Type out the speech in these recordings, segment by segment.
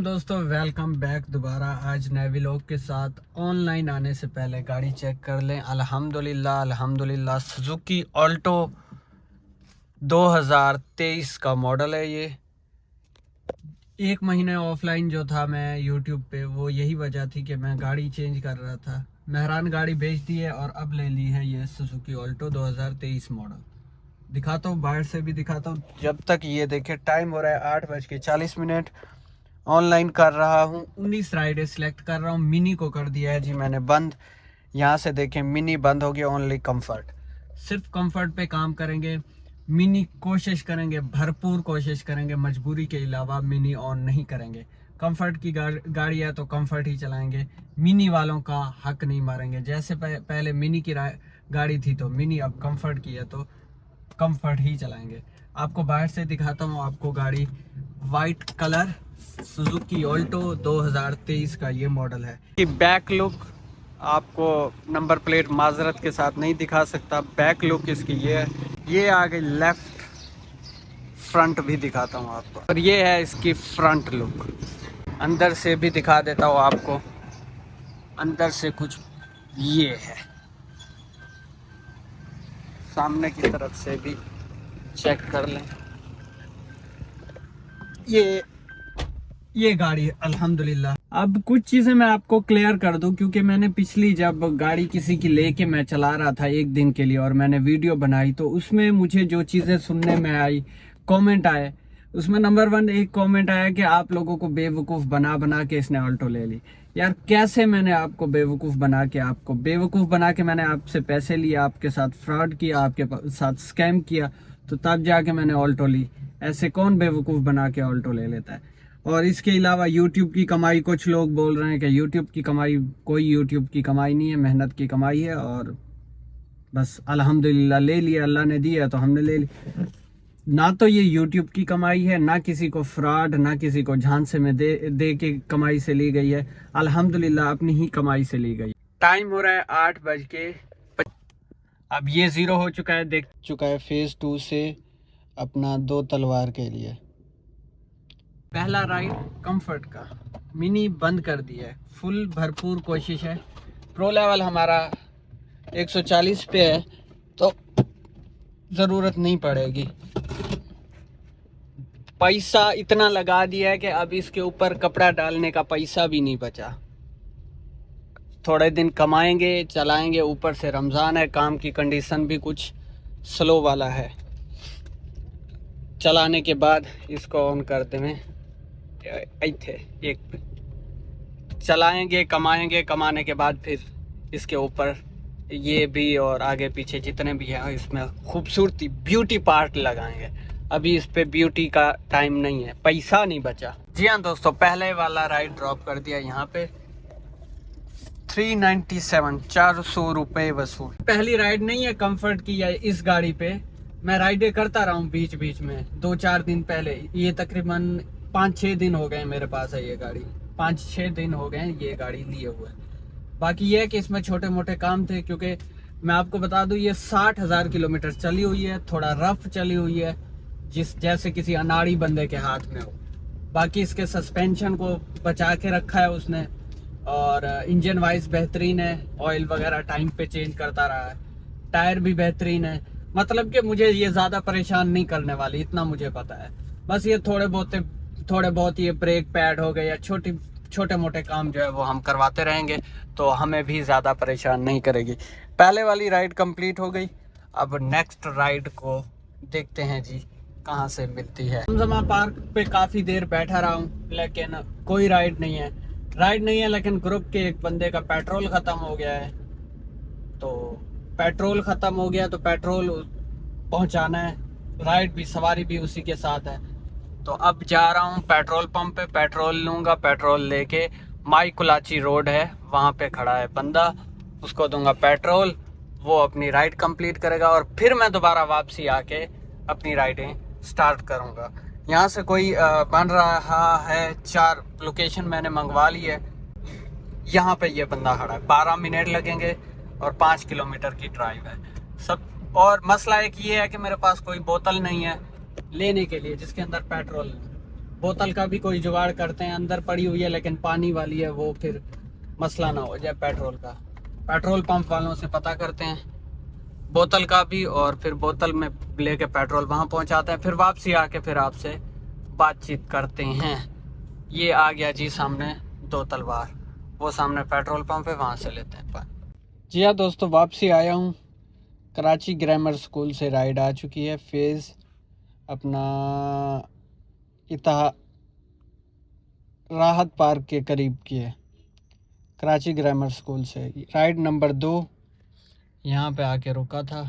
दोस्तों, welcome back दोबारा। आज नए व्लॉग के साथ। ऑनलाइन आने से पहले गाड़ी चेक कर लें। अल्हम्दुलिल्लाह सुजुकी ऑल्टो 2023 का मॉडल है। ये एक महीने ऑफलाइन जो था मैं यूट्यूब पे, वो यही वजह थी कि मैं गाड़ी चेंज कर रहा था। मेहरान गाड़ी बेच दी है और अब ले ली है ये सुजुकी ऑल्टो 2023 मॉडल। दिखाता हूँ, बाहर से भी दिखाता हूँ। जब तक ये देखे, टाइम हो रहा है 8:40। ऑनलाइन कर रहा हूँ, 19 राइडें सिलेक्ट कर रहा हूँ। मिनी को कर दिया है जी मैंने बंद। यहाँ से देखें, मिनी बंद हो गया। ओनली कंफर्ट, सिर्फ कंफर्ट पे काम करेंगे। मिनी कोशिश करेंगे, भरपूर कोशिश करेंगे, मजबूरी के अलावा मिनी ऑन नहीं करेंगे। कंफर्ट की गाड़ी है तो कंफर्ट ही चलाएंगे। मिनी वालों का हक नहीं मारेंगे। जैसे पहले मिनी की गाड़ी थी तो मिनी, अब कंफर्ट की है तो कंफर्ट ही चलाएंगे। आपको बाहर से दिखाता हूँ। आपको गाड़ी वाइट कलर सुजुकी ऑल्टो 2023 का ये मॉडल है। कि बैक लुक आपको नंबर प्लेट माजरत के साथ नहीं दिखा सकता। बैक लुक इसकी ये है। ये आगे लेफ्ट फ्रंट भी दिखाता हूँ आपको, और ये है इसकी फ्रंट लुक। अंदर से भी दिखा देता हूँ आपको। अंदर से कुछ ये है, सामने की तरफ से भी चेक कर लें। ये गाड़ी अल्हम्दुलिल्लाह। अब कुछ चीजें मैं आपको क्लियर कर दूं, क्योंकि मैंने पिछली जब गाड़ी किसी की लेके मैं चला रहा था एक दिन के लिए और मैंने वीडियो बनाई, तो उसमें मुझे जो चीजें सुनने में आई, कमेंट आए, उसमें नंबर 1 एक कमेंट आया कि आप लोगों को बेवकूफ बना बना के इसने ऑल्टो ले ली। यार कैसे मैंने आपको बेवकूफ बना के मैंने आपसे पैसे लिए, आपके साथ फ्रॉड किया, आपके साथ स्कैम किया, तो तब जाके मैंने ऑल्टो ली। ऐसे कौन बेवकूफ बना के ऑल्टो ले लेता है? और इसके अलावा यूट्यूब की कमाई, कुछ लोग बोल रहे हैं कि यूट्यूब की कमाई, कोई यूट्यूब की कमाई नहीं है, मेहनत की कमाई है। और बस अल्हम्दुलिल्लाह ले लिया, अल्लाह ने दिया तो हमने ले लिया। ना तो ये यूट्यूब की कमाई है, ना किसी को फ्रॉड, ना किसी को झांसे में दे के कमाई से ली गई है। अल्हम्दुलिल्लाह अपनी ही कमाई से ली गई। टाइम हो रहा है 8:25। अब ये 0 हो चुका है, देख चुका है फेज 2 से अपना 2 तलवार के लिए। पहला राइड कंफर्ट का, मिनी बंद कर दिया है। फुल भरपूर कोशिश है। प्रो लेवल हमारा 140 पे है तो ज़रूरत नहीं पड़ेगी। पैसा इतना लगा दिया है कि अब इसके ऊपर कपड़ा डालने का पैसा भी नहीं बचा। थोड़े दिन कमाएंगे, चलाएंगे। ऊपर से रमज़ान है, काम की कंडीशन भी कुछ स्लो वाला है। चलाने के बाद इसको ऑन कर दें। एक चलाएंगे, कमाएंगे, कमाने के बाद फिर इसके ऊपर ये भी और आगे पीछे जितने भी हैं इसमें खूबसूरती ब्यूटी पार्ट लगाएंगे। अभी इस पे ब्यूटी का टाइम नहीं है, पैसा नहीं बचा। जी हाँ दोस्तों, पहले वाला राइड ड्रॉप कर दिया यहाँ पे। 397, 400 रुपये वसूल। पहली राइड नहीं है कंफर्ट की या इस गाड़ी पे। मैं राइडें करता रहा हूँ बीच बीच में। 2-4 दिन पहले, ये तकरीबन 5-6 दिन हो गए मेरे पास है ये गाड़ी। 5-6 दिन हो गए ये गाड़ी लिए हुए। बाकी ये है कि इसमें छोटे मोटे काम थे, क्योंकि मैं आपको बता दूं ये 60,000 किलोमीटर चली हुई है। थोड़ा रफ चली हुई है, जैसे किसी अनाड़ी बंदे के हाथ में हो। बाकी इसके सस्पेंशन को बचा के रखा है उसने, और इंजन वाइज बेहतरीन है। ऑयल वगैरह टाइम पे चेंज करता रहा है। टायर भी बेहतरीन है। मतलब कि मुझे ये ज़्यादा परेशान नहीं करने वाली, इतना मुझे पता है। बस ये थोड़े बहुत ये ब्रेक पैड हो गए या छोटे मोटे काम जो है वो हम करवाते रहेंगे, तो हमें भी ज़्यादा परेशान नहीं करेगी। पहले वाली राइड कंप्लीट हो गई। अब नेक्स्ट राइड को देखते हैं जी कहाँ से मिलती है। जमा पार्क पे काफ़ी देर बैठा रहा हूँ, लेकिन कोई राइड नहीं है। लेकिन ग्रुप के एक बंदे का पेट्रोल ख़त्म हो गया है, तो पेट्रोल ख़त्म हो गया तो पेट्रोल पहुँचाना है। राइड भी, सवारी भी उसी के साथ है। तो अब जा रहा हूँ पेट्रोल पंप पे, पेट्रोल लूँगा। पेट्रोल लेके माई कुलाची रोड है, वहाँ पे खड़ा है बंदा, उसको दूंगा पेट्रोल। वो अपनी राइड कंप्लीट करेगा और फिर मैं दोबारा वापसी आके अपनी राइडें स्टार्ट करूँगा। यहाँ से कोई बन रहा है। 4 लोकेशन मैंने मंगवा ली है। यहाँ पे ये बंदा खड़ा है। 12 मिनट लगेंगे और 5 किलोमीटर की ड्राइव है सब। और मसला एक ये है कि मेरे पास कोई बोतल नहीं है लेने के लिए जिसके अंदर पेट्रोल बोतल का भी कोई जुगाड़ करते हैं, अंदर पड़ी हुई है लेकिन पानी वाली है, वो फिर मसला ना हो जाए पेट्रोल का। पेट्रोल पंप वालों से पता करते हैं बोतल का भी, और फिर बोतल में लेके पेट्रोल वहाँ पहुँचाते हैं, फिर वापसी आके फिर आपसे बातचीत करते हैं। ये आ गया जी सामने दो तलवार, वो सामने पेट्रोल पंप है, वहाँ से लेते हैं पानी। जी हाँ दोस्तों, वापसी आया हूँ। कराची ग्रामर स्कूल से राइड आ चुकी है, फेज़ अपना इतहा राहत पार्क के करीब की है। कराची ग्रामर स्कूल से राइड नंबर 2 यहाँ पे आके रुका था।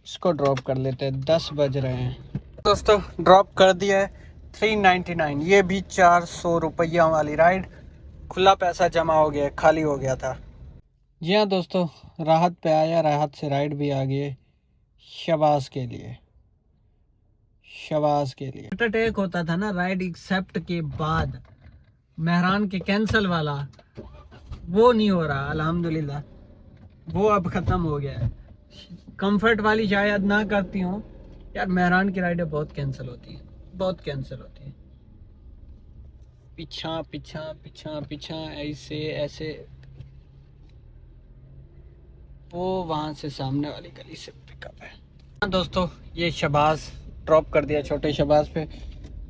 इसको ड्रॉप कर लेते हैं, 10 बज रहे हैं दोस्तों। ड्रॉप कर दिया है 399, ये भी 400 रुपया वाली राइड। खुला पैसा जमा हो गया, खाली हो गया था। जी हाँ दोस्तों, राहत पे आया, राहत से राइड भी आ गई शबाज के लिए। शबाज के लिए अटैक होता था ना राइड एक्सेप्ट के बाद, मेहरान के कैंसिल वाला, वो नहीं हो रहा अल्हम्दुलिल्लाह, वो अब ख़त्म हो गया है। कंफर्ट वाली शायद ना करती हूँ यार, मेहरान की राइडें बहुत कैंसिल होती हैं, बहुत कैंसिल होती हैं। पीछा पीछा पीछा पीछा ऐसे ऐसे, वो वहाँ से सामने वाली गली से पिकअप है। हाँ दोस्तों, ये शबाज ड्रॉप कर दिया छोटे शबाज पे।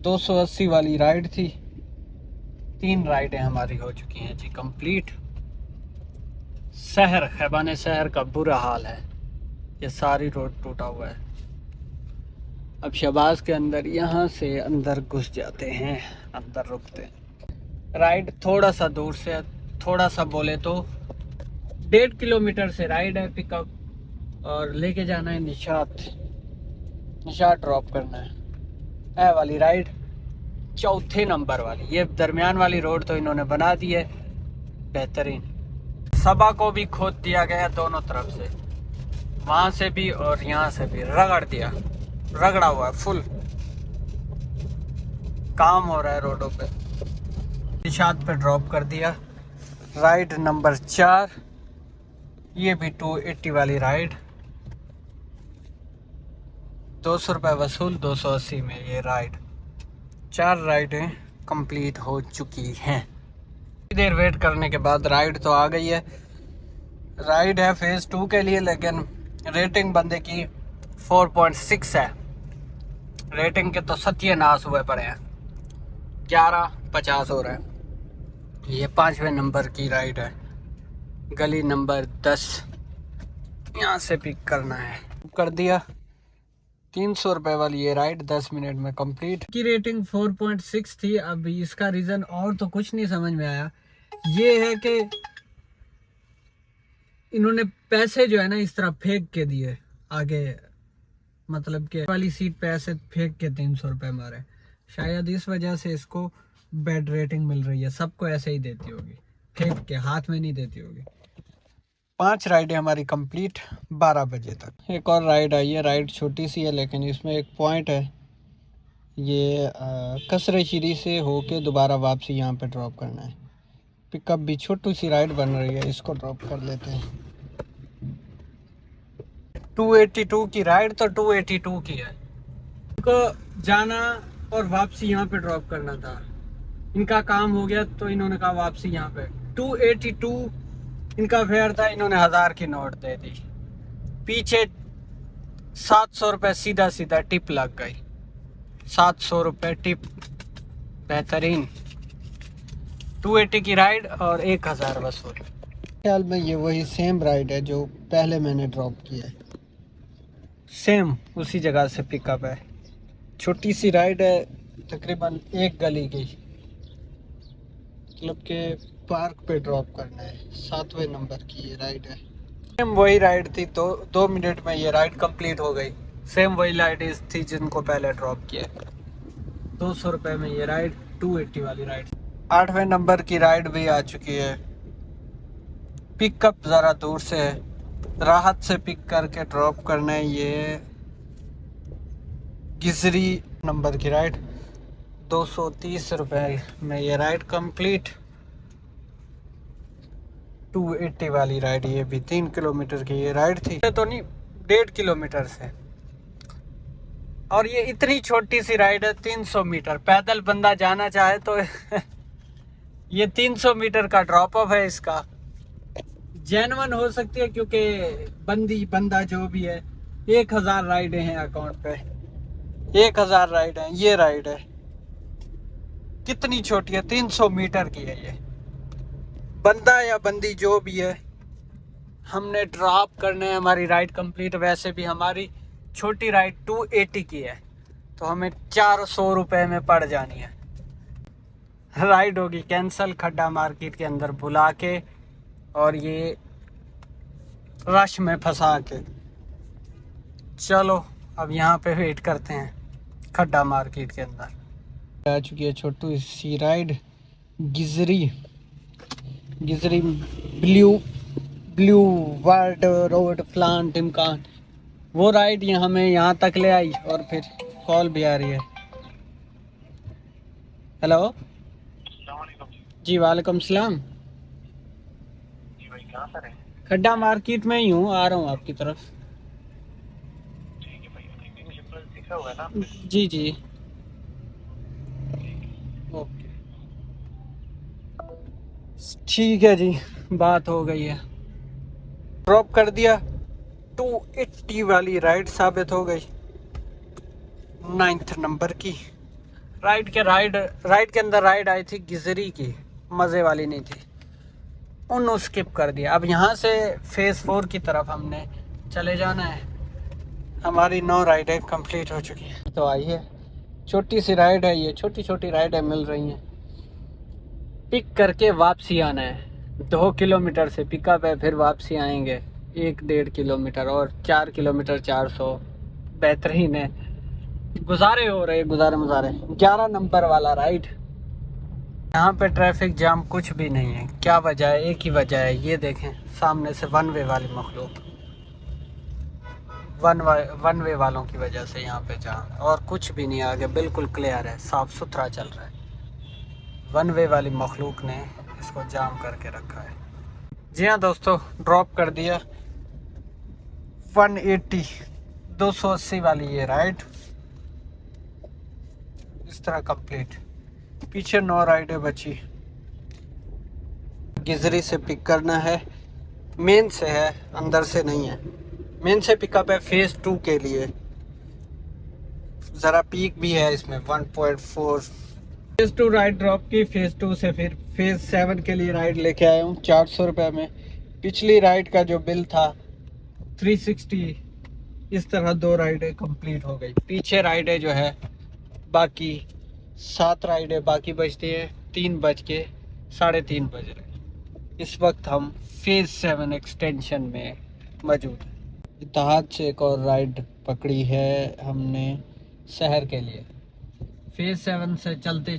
280 वाली राइड थी, 3 राइडें हमारी हो चुकी हैं जी कंप्लीट। शहर खैबान शहर का बुरा हाल है, ये सारी रोड टूटा हुआ है। अब शबाज के अंदर यहाँ से अंदर घुस जाते हैं, अंदर रुकते हैं। राइड थोड़ा सा दूर से, थोड़ा सा बोले तो 1.5 किलोमीटर से राइड है पिकअप, और लेके जाना है निशात। निशात ड्रॉप करना है वाली राइड, चौथे नंबर वाली। ये दरमियान वाली रोड तो इन्होंने बना दी है बेहतरीन। सबा को भी खोद दिया गया दोनों तरफ से, वहाँ से भी और यहाँ से भी रगड़ दिया, रगड़ा हुआ है फुल। काम हो रहा है रोडों पे। निशात पे ड्रॉप कर दिया, राइड नंबर 4। ये भी 280 वाली राइड, 200 रुपये वसूल, 280 में ये राइड। 4 राइडें कंप्लीट हो चुकी हैं। देर वेट करने के बाद राइड तो आ गई है। राइड है फेज़ 2 के लिए, लेकिन रेटिंग बंदे की 4.6 है। रेटिंग के तो सत्यानाश हुए पड़े हैं, 1150 हो रहा है। ये 5वें नंबर की राइड है, गली नंबर 10, यहाँ से पिक करना है। कर दिया 300 रुपये वाली ये राइड 10 मिनट में कंप्लीट। की रेटिंग 4.6 थी। अब इसका रीज़न और तो कुछ नहीं समझ में आया, ये है कि इन्होंने पैसे जो है ना इस तरह फेंक के दिए आगे, मतलब कि वाली सीट पे ऐसे फेंक के 300 रुपये मारे। शायद इस वजह से इसको बैड रेटिंग मिल रही है। सबको ऐसे ही देती होगी, फेंक के, हाथ में नहीं देती होगी। 5 राइडें हमारी कंप्लीट 12 बजे तक। एक और राइड आई है, राइड छोटी सी है लेकिन इसमें एक पॉइंट है। ये कसरे शीरी से होके दोबारा वापसी यहाँ पे ड्रॉप करना है। पिकअप भी छोटी सी राइड बन रही है, इसको ड्रॉप कर लेते हैं। 282 की राइड तो 282 की है। इनको जाना और वापसी यहाँ पे ड्रॉप करना था, इनका काम हो गया तो इन्होंने कहा वापसी यहाँ पे। 282 इनका फेयर था, इन्होंने 1000 की नोट दे दी। पीछे 700 रुपये सीधा सीधा टिप लग गई, 700 रुपये टिप, बेहतरीन। 280 की राइड और 1000 वसूल। ख्याल में ये वही सेम राइड है जो पहले मैंने ड्रॉप किया है, सेम उसी जगह से पिकअप है। छोटी सी राइड है, तकरीबन 1 गली की, मतलब के पार्क पे ड्रॉप करना है। 7वें नंबर की ये राइड है। सेम वही राइड थी, तो 2 मिनट में ये राइड कंप्लीट हो गई। सेम वही राइड थी जिनको पहले ड्रॉप किया। 200 रुपये में ये राइड, 280 वाली राइड। 8वें नंबर की राइड भी आ चुकी है। पिकअप ज़रा दूर से है, राहत से पिक करके ड्रॉप करना है। ये गिजरी नंबर की राइड, 230 रुपये में ये राइड कंप्लीट। 280 वाली राइड, ये भी 3 किलोमीटर की ये राइड थी, तो नहीं 1.5 किलोमीटर से। और ये इतनी छोटी सी राइड है, 300 मीटर। पैदल बंदा जाना चाहे तो ये 300 मीटर का ड्रॉप ऑफ है इसका। जेन्युइन हो सकती है क्योंकि बंदा जो भी है, 1000 राइडें हैं अकाउंट पे, 1000 राइड है। ये राइड है कितनी छोटी है, 300 मीटर की है ये। बंदा या बंदी जो भी है, हमने ड्रॉप करने है, हमारी राइड कंप्लीट। वैसे भी हमारी छोटी राइड 280 की है, तो हमें 400 रुपए में पड़ जानी है। राइड होगी कैंसल खड्डा मार्केट के अंदर बुला के और ये रश में फंसा के। चलो अब यहाँ पे वेट करते हैं खड्डा मार्केट के अंदर। आ चुकी है छोटू सी राइड, गिजरी ब्लू वर्ल्ड रोड प्लांट इम्कान। वो राइड ये हमें यहाँ तक ले आई और फिर कॉल भी आ रही है। हेलो जी, वालेकुम सलाम। जी भाई, कहाँ पर है? खड्डा मार्केट में ही हूँ, आ रहा हूँ आपकी तरफ। ठीक है भाई, सिंपल लिखा हुआ है ना आप पे? जी जी, ओके ठीक है जी, बात हो गई है। ड्रॉप कर दिया, 280 वाली राइड साबित हो गई, 9th नंबर की राइड के अंदर राइड आई थी गिजरी की, मज़े वाली नहीं थी, उन्होंने स्किप कर दिया। अब यहाँ से फेज़ 4 की तरफ हमने चले जाना है। हमारी 9 राइडें कंप्लीट हो चुकी हैं। तो आई है छोटी सी राइड है, ये छोटी छोटी राइडें मिल रही हैं। पिक करके वापसी आना है, 2 किलोमीटर से पिकअप है, फिर वापसी आएंगे 1-1.5 किलोमीटर और 4 किलोमीटर 400। बेहतरीन है, गुजारे हो रहे, गुजारे 11 नंबर वाला राइड। यहाँ पे ट्रैफिक जाम कुछ भी नहीं है। क्या वजह है? एक ही वजह है, ये देखें सामने से वन वे वाली मखलूक, वन वे वालों की वजह से यहाँ पे जाम, और कुछ भी नहीं। आगे बिल्कुल क्लियर है, साफ सुथरा चल रहा है। वन वे वाली मखलूक ने इसको जाम करके रखा है। जी हाँ दोस्तों, ड्रॉप कर दिया 280 वाली ये राइड इस तरह कंप्लीट। पीछे 9 राइडें बची। गिजरी से पिक करना है, मेन से है, अंदर से नहीं है। मेन से पिकअप है फेज़ 2 के लिए, ज़रा पीक भी है इसमें 1.4। फेज़ 2 राइड ड्रॉप की, फेज़ 2 से फिर फेज़ 7 के लिए राइड लेके आया हूँ 400 रुपये में। पिछली राइड का जो बिल था 360। इस तरह 2 राइडें कंप्लीट हो गई। पीछे राइडें जो है बाकी 7 राइडें बाकी बचती है, 3 बज के 3:30 बज रहे। इस वक्त हम फेज़ 7 एक्सटेंशन में मौजूद हैं। इत्तेहाद से एक और राइड पकड़ी है हमने शहर के लिए। फेज़ 7 से चलते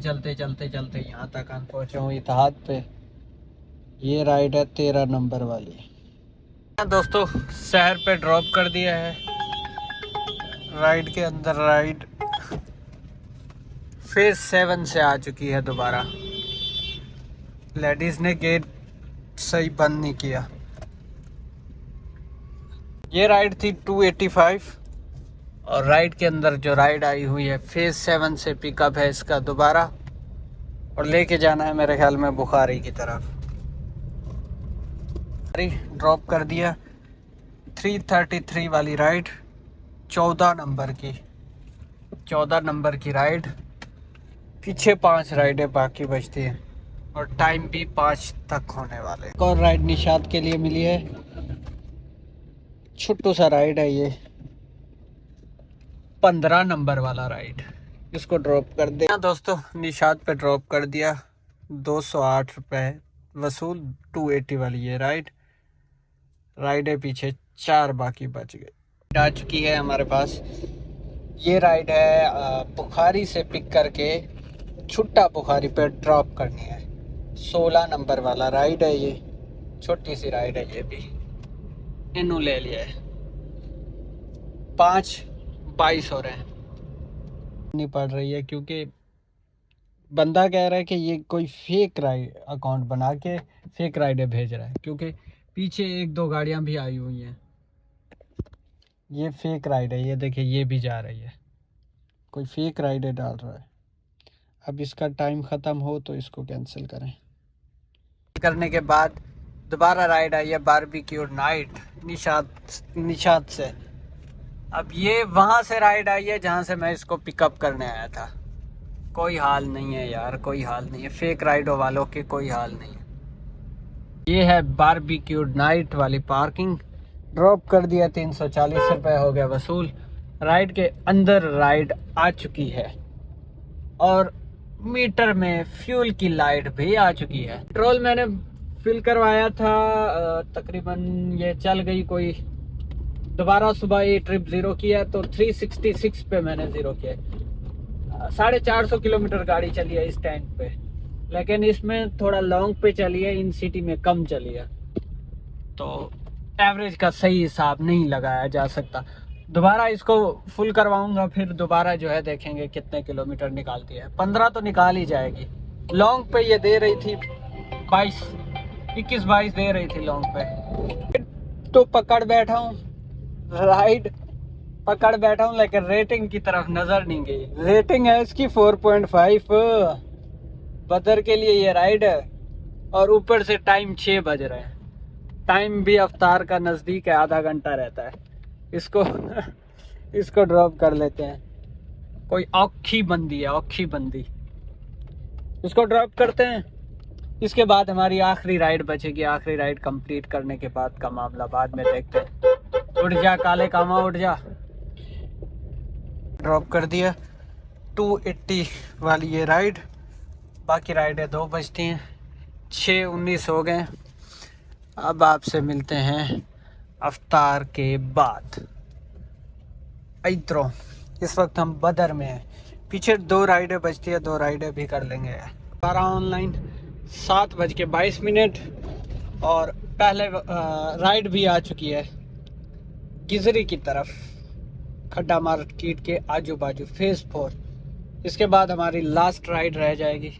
यहाँ तक हम पहुँचे हूँ इत्तेहाद पे। ये राइड है 13 नंबर वाली। दोस्तों शहर पे ड्रॉप कर दिया है। राइड के अंदर राइड फेज़ 7 से आ चुकी है दोबारा। लेडीज़ ने गेट सही बंद नहीं किया। ये राइड थी 285 और राइड के अंदर जो राइड आई हुई है फेज़ 7 से पिकअप है इसका दोबारा, और लेके जाना है मेरे ख्याल में बुखारी की तरफ। ड्रॉप कर दिया 333 वाली राइड, 14 नंबर की राइड। पीछे 5 राइडें बाकी बचती हैं और टाइम भी 5 तक होने वाले। एक और राइड निशात के लिए मिली है, छोटू सा राइड है ये, 15 नंबर वाला राइड। इसको ड्रॉप कर दे दोस्तों, निशात पे ड्रॉप कर दिया, 208 रुपये वसूल। 280 वाली ये राइड है, पीछे 4 बाकी बच गए। आ चुकी है हमारे पास। ये राइड है बुखारी से पिक करके छुट्टा बुखारी पे ड्रॉप करनी है। 16 नंबर वाला राइड है ये, छोटी सी राइड है ये भी। इन्हों ले लिया है, 5-22 हो रहे हैं। नहीं पड़ रही है क्योंकि बंदा कह रहा है कि ये कोई फेक राइड अकाउंट बना के फेक राइडें भेज रहा है, क्योंकि पीछे 1-2 गाड़ियां भी आई हुई हैं। ये फेक राइड है, ये देखिए ये भी जा रही है। कोई फेक राइडें डाल रहा है। अब इसका टाइम ख़त्म हो तो इसको कैंसिल करें। करने के बाद दोबारा राइड आई है बारबेक्यू नाइट निशात से। अब ये वहाँ से राइड आई है जहाँ से मैं इसको पिकअप करने आया था। कोई हाल नहीं है यार, कोई हाल नहीं है, फेक राइडों वालों के कोई हाल नहीं है। ये है बारबेक्यू नाइट वाली पार्किंग। ड्रॉप कर दिया, 340 रुपये हो गया वसूल। राइड के अंदर राइड आ चुकी है और मीटर में फ्यूल की लाइट भी आ चुकी है। पेट्रोल मैंने फिल करवाया था, तकरीबन ये चल गई कोई, दोबारा सुबह ये ट्रिप ज़ीरो किया तो 366 पे मैंने ज़ीरो किया। 450 किलोमीटर गाड़ी चली है इस टैंक पे, लेकिन इसमें थोड़ा लॉन्ग पे चली है, इन सिटी में कम चली है, तो एवरेज का सही हिसाब नहीं लगाया जा सकता। दोबारा इसको फुल करवाऊंगा, फिर दोबारा जो है देखेंगे कितने किलोमीटर निकालती है। 15 तो निकाल ही जाएगी। लॉन्ग पे ये दे रही थी 21-22 दे रही थी लॉन्ग पे। तो पकड़ बैठा हूँ, राइड पकड़ बैठा हूँ, लेकिन रेटिंग की तरफ नज़र नहीं गई। रेटिंग है इसकी 4.5। बदर के लिए ये राइड है और ऊपर से टाइम 6 बज रहे हैं। टाइम भी अफ्तार का नज़दीक है, आधा घंटा रहता है। इसको ड्रॉप कर लेते हैं। कोई औखी बंदी है, औखी बंदी। इसको ड्रॉप करते हैं, इसके बाद हमारी आखिरी राइड बचेगी। आखिरी राइड कंप्लीट करने के बाद का मामला बाद में देखते हैं। उठ जा काले कामा, उठ जा। ड्रॉप कर दिया 280 वाली ये राइड। बाकी राइडें 2 बजती हैं, 6:19 हो गए। अब आपसे मिलते हैं अफ्तार के बाद। इधरों इस वक्त हम बदर में हैं, पीछे 2 राइडें बचती है, 2 राइडें भी कर लेंगे। 12 ऑनलाइन 7:22 और पहले राइड भी आ चुकी है गिजरी की तरफ, खड्डा मार्केट के आजू बाजू फेज 4। इसके बाद हमारी लास्ट राइड रह जाएगी,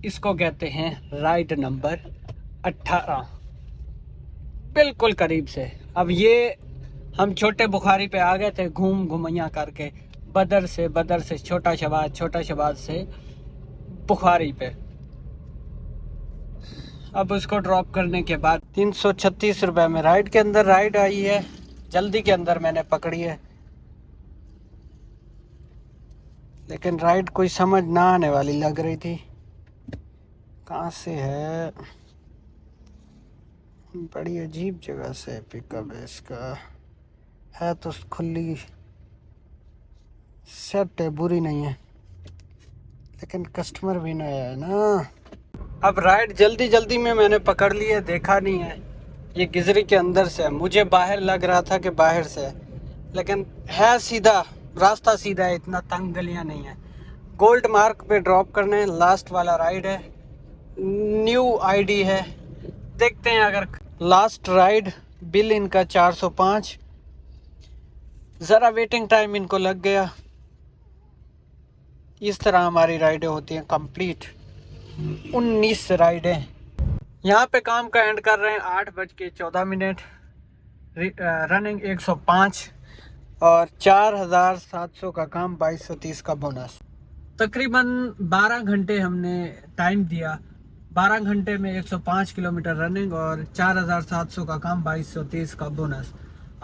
इसको कहते हैं राइड नंबर 18, बिल्कुल करीब से। अब ये हम छोटे बुखारी पे आ गए थे घूम घुमैया करके, बदर से छोटा शबाज से बुखारी पे। अब उसको ड्रॉप करने के बाद 336 रुपये में राइड के अंदर राइड आई है, जल्दी के अंदर मैंने पकड़ी है, लेकिन राइड कोई समझ ना आने वाली लग रही थी। कहाँ से है, बड़ी अजीब जगह से पिकअप है इसका। है तो खुली सेट है, बुरी नहीं है, लेकिन कस्टमर भी नहीं है ना। अब राइड जल्दी में मैंने पकड़ ली है, देखा नहीं है ये गिजरी के अंदर से है। मुझे बाहर लग रहा था कि बाहर से है, लेकिन है सीधा रास्ता, सीधा है, इतना तंग गलियां नहीं है। गोल्ड मार्क पे ड्रॉप करने, लास्ट वाला राइड है, न्यू आईडी है। देखते हैं अगर लास्ट राइड। बिल इनका 405, ज़रा वेटिंग टाइम इनको लग गया। इस तरह हमारी राइडें होती हैं कंप्लीट। 19 राइडें। यहाँ पे काम का एंड कर रहे हैं 8:14। रनिंग 105 और 4700 का काम, 2230 का बोनस। तकरीबन 12 घंटे हमने टाइम दिया। 12 घंटे में 105 किलोमीटर रनिंग और 4700 का काम, 2230 का बोनस।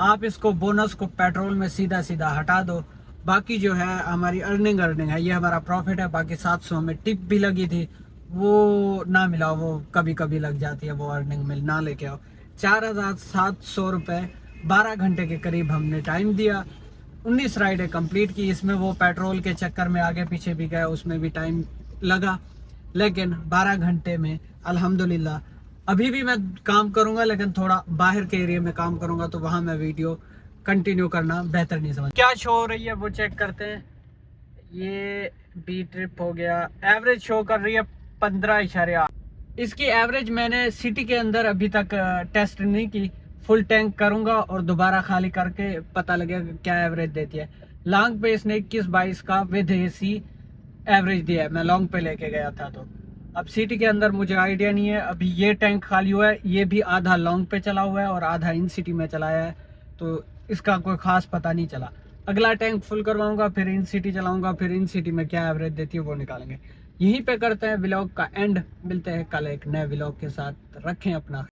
आप इसको बोनस को पेट्रोल में सीधा हटा दो, बाकी जो है हमारी अर्निंग है, ये हमारा प्रॉफिट है। बाकी 700 में टिप भी लगी थी, वो ना मिला, वो कभी लग जाती है, वो अर्निंग में ना लेके आओ। 4700 रुपये 12 घंटे के करीब हमने टाइम दिया। 19 राइडें कंप्लीट की। इसमें वो पेट्रोल के चक्कर में आगे पीछे भी गया, उसमें भी टाइम लगा, लेकिन 12 घंटे में अल्हम्दुलिल्लाह। अभी भी मैं काम करूंगा, लेकिन थोड़ा बाहर के एरिया में काम करूंगा, तो वहां मैं वीडियो कंटिन्यू करना बेहतर नहीं समझ। क्या शो हो रही है वो चेक करते हैं। ये बी ट्रिप हो गया, एवरेज शो कर रही है 15.8। इसकी एवरेज मैंने सिटी के अंदर अभी तक टेस्ट नहीं की, फुल टैंक करूंगा और दोबारा खाली करके पता लगेगा क्या एवरेज देती है। लॉन्ग पे इसने 21-22 का विद एसी एवरेज दिया है, मैं लॉन्ग पे लेके गया था। तो अब सिटी के अंदर मुझे आइडिया नहीं है। अभी ये टैंक खाली हुआ है, ये भी आधा लॉन्ग पे चला हुआ है और आधा इन सिटी में चलाया है, तो इसका कोई ख़ास पता नहीं चला। अगला टैंक फुल करवाऊंगा, फिर इन सिटी चलाऊंगा, फिर इन सिटी में क्या एवरेज देती है वो निकालेंगे। यहीं पे करते हैं व्लॉग का एंड। मिलते हैं कल एक नए व्लॉग के साथ। रखें अपना